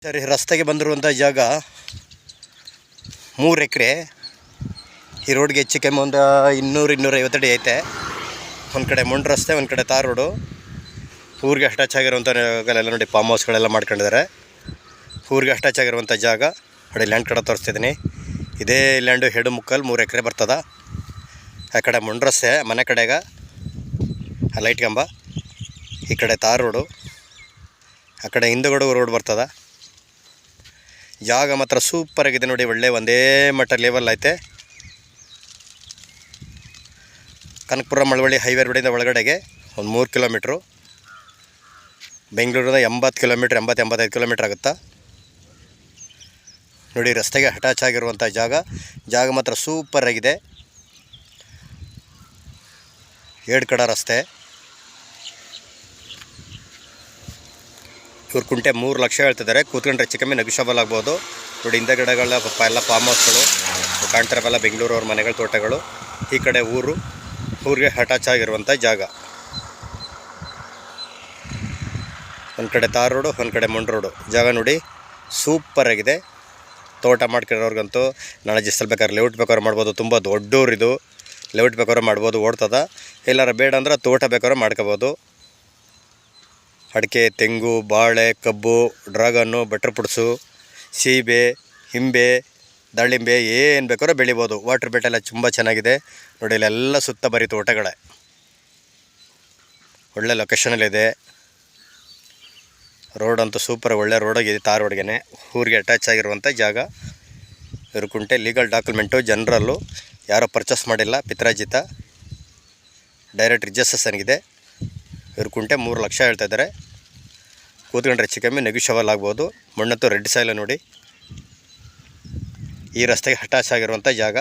ಸರಿ, ರಸ್ತೆಗೆ ಬಂದಿರುವಂಥ ಜಾಗ 3 ಎಕರೆ. ಈ ರೋಡ್ಗೆ ಹೆಚ್ಚು ಕಮ್ಮಿ ಒಂದು 200-250 ಅಡಿ ಐತೆ. ಒಂದು ಕಡೆ ಮೊಂಡ್ ರಸ್ತೆ, ಒಂದು ಕಡೆ ತಾರ್ ರೋಡು. ಊರಿಗೆ ಅಟ್ಯಾಚ್ ಆಗಿರುವಂಥ ಜಾಗಗಳೆಲ್ಲ ನೋಡಿ, ಫಾರ್ಮ್ ಹೌಸ್ಗಳೆಲ್ಲ ಮಾಡ್ಕೊಂಡಿದ್ದಾರೆ. ಊರಿಗೆ ಅಟ್ಯಾಚ್ ಆಗಿರುವಂಥ ಜಾಗ ನೋಡಿ. ಲ್ಯಾಂಡ್ ಕಡೆ ತೋರಿಸ್ತಿದ್ದೀನಿ. ಇದೇ ಲ್ಯಾಂಡು 2.75-3 ಎಕರೆ ಬರ್ತದ. ಆ ಕಡೆ ಮೊಂಡ್ ರಸ್ತೆ, ಮನೆ ಕಡೆಗ ಲೈಟ್ ಕಂಬ. ಈ ಕಡೆ ತಾರ್ ರೋಡು, ಆ ಕಡೆ ಹಿಂದುಗಡೆ ರೋಡ್ ಬರ್ತದ. ಜಾಗ ಮಾತ್ರ ಸೂಪರ್ ಆಗಿದೆ ನೋಡಿ. ಒಳ್ಳೆ ಒಂದೇ ಮಟ್ಟ ಲೆವೆಲ್ ಐತೆ. ಕನಕಪುರ ಮಳವಳ್ಳಿ ಹೈವೇ ರೋಡಿಂದ ಒಳಗಡೆಗೆ ಒಂದು 3 ಕಿಲೋಮೀಟ್ರು. ಬೆಂಗಳೂರಿಂದ 80 ಕಿಲೋಮೀಟ್ರ್, 80-85 ಕಿಲೋಮೀಟ್ರ್ ಆಗುತ್ತಾ ನೋಡಿ. ರಸ್ತೆಗೆ ಅಟ್ಯಾಚ್ ಆಗಿರುವಂಥ ಜಾಗ ಮಾತ್ರ ಸೂಪರ್ ಆಗಿದೆ. 2 ಕಡೆ ರಸ್ತೆ. ಇವ್ರ ಕುಂಟೆ 3 ಲಕ್ಷ ಹೇಳ್ತಿದ್ದಾರೆ. ಕೂತ್ಕೊಂಡ್ರೆ ಹೆಚ್ಚು ಕಮ್ಮಿ ನೆಗೋಷಿಯಬಲ್ ಆಗ್ಬೋದು ನೋಡಿ. ಹಿಂದಗಡೆಗಳ ಎಲ್ಲ ಫಾರ್ಮ್ ಹೌಸ್ಗಳು ಕಾಣ್ತಿರಬಲ್ಲ, ಬೆಂಗಳೂರು ಅವ್ರ ಮನೆಗಳು, ತೋಟಗಳು. ಈ ಕಡೆ ಊರಿಗೆ ಅಟ್ಯಾಚ್ ಆಗಿರುವಂಥ ಜಾಗ. ಒಂದು ಕಡೆ ತಾರ್ ರೋಡು, ಒಂದು ಕಡೆ ಮೊಂಡ್ ರೋಡು. ಜಾಗ ನೋಡಿ ಸೂಪರ್ ಆಗಿದೆ. ತೋಟ ಮಾಡ್ಕೊಂಡಿರೋರ್ಗಂತೂ ನಾಳೆ ಜಿಸ್ಸಲ್ಲಿ ಬೇಕಾದ್ರೆ ಲೇಔಟ್ ಬೇಕಾದ್ರೆ ಮಾಡ್ಬೋದು. ತುಂಬ ದೊಡ್ಡೋರಿದು ಲೇಔಟ್ ಬೇಕಾದ್ರೆ ಮಾಡ್ಬೋದು, ಓಡ್ತದ. ಎಲ್ಲಾರ ಬೇಡ ಅಂದ್ರೆ ತೋಟ ಬೇಕಾದ್ರೆ ಮಾಡ್ಕೋಬೋದು. ಅಡಿಕೆ, ತೆಂಗು, ಬಾಳೆ, ಕಬ್ಬು, ಡ್ರಾಗನ್ನು, ಬಟ್ರ್ ಪುಡ್ಸು, ಸೀಬೆ, ಹಿಂಬೆ, ದಾಳಿಂಬೆ ಏನು ಬೇಕಾದ್ರೂ ಬೆಳಿಬೋದು. ವಾಟ್ರ್ ಬೆಟ್ಟೆಲ್ಲ ತುಂಬ ಚೆನ್ನಾಗಿದೆ ನೋಡಿ. ಇಲ್ಲೆಲ್ಲ ಸುತ್ತ ಬರೀ ತೋಟಗಳೇ. ಒಳ್ಳೆ ಲೊಕೇಶನಲ್ಲಿದೆ. ರೋಡ್ ಅಂತೂ ಸೂಪರ್, ಒಳ್ಳೆ ರೋಡಾಗಿದೆ. ತಾರ್ ರೋಡ್ಗೆ ಊರಿಗೆ ಅಟ್ಯಾಚ್ ಆಗಿರುವಂಥ ಜಾಗ. ಇವ್ರ ಕುಂಟೆ ಲೀಗಲ್ ಡಾಕ್ಯುಮೆಂಟು, ಜನರಲ್ಲು, ಯಾರೋ ಪರ್ಚೇಸ್ ಮಾಡಿಲ್ಲ, ಪಿತ್ರಾಜಿತ, ಡೈರೆಕ್ಟ್ ರಿಜಿಸ್ಟ್ರೇಷನ್ಗಿದೆ. ಇವ್ರ ಕುಂಟೆ 3 ಲಕ್ಷ ಹೇಳ್ತಾಯಿದ್ದಾರೆ. ಕೂತ್ಕೊಂಡ್ರೆ ಹೆಚ್ಚು ಕಮ್ಮಿ ನೆಗೋಷಿಯಬಲ್ ಆಗ್ಬೋದು. ಮಣ್ಣಂತೂ ರೆಡ್ ಸಾಯಿಲ್ ನೋಡಿ. ಈ ರಸ್ತೆಗೆ ಅಟ್ಯಾಚ್ ಆಗಿರುವಂಥ ಜಾಗ.